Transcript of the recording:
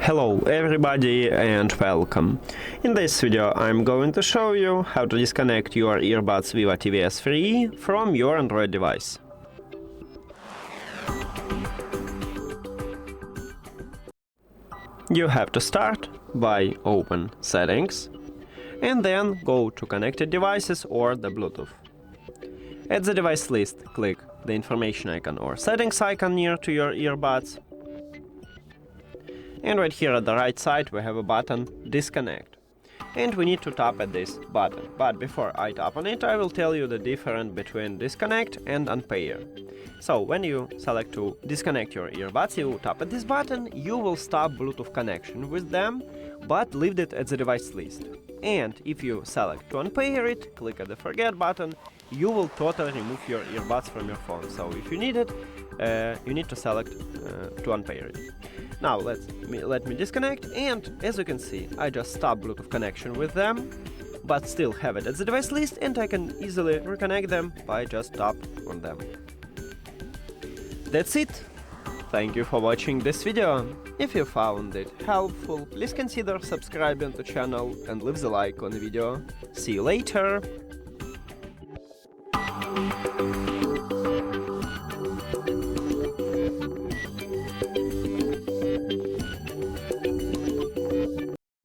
Hello everybody and welcome. In this video I'm going to show you how to disconnect your earbuds VIVO TWS 3 from your Android device. You have to start by open Settings and then go to Connected Devices or the Bluetooth. At the device list, click the information icon or settings icon near to your earbuds. And right here at the right side we have a button Disconnect. And we need to tap at this button. But before I tap on it, I will tell you the difference between Disconnect and Unpair. So when you select to disconnect your earbuds, you tap at this button, you will stop Bluetooth connection with them, but leave it at the device list. And if you select to unpair it, click at the forget button, you will totally remove your earbuds from your phone. So if you need it, you need to select to unpair it. Now let me disconnect, and as you can see, I just stopped Bluetooth connection with them, but still have it at the device list, and I can easily reconnect them by just tap on them. That's it! Thank you for watching this video. If you found it helpful, please consider subscribing to the channel and leave the like on the video. See you later!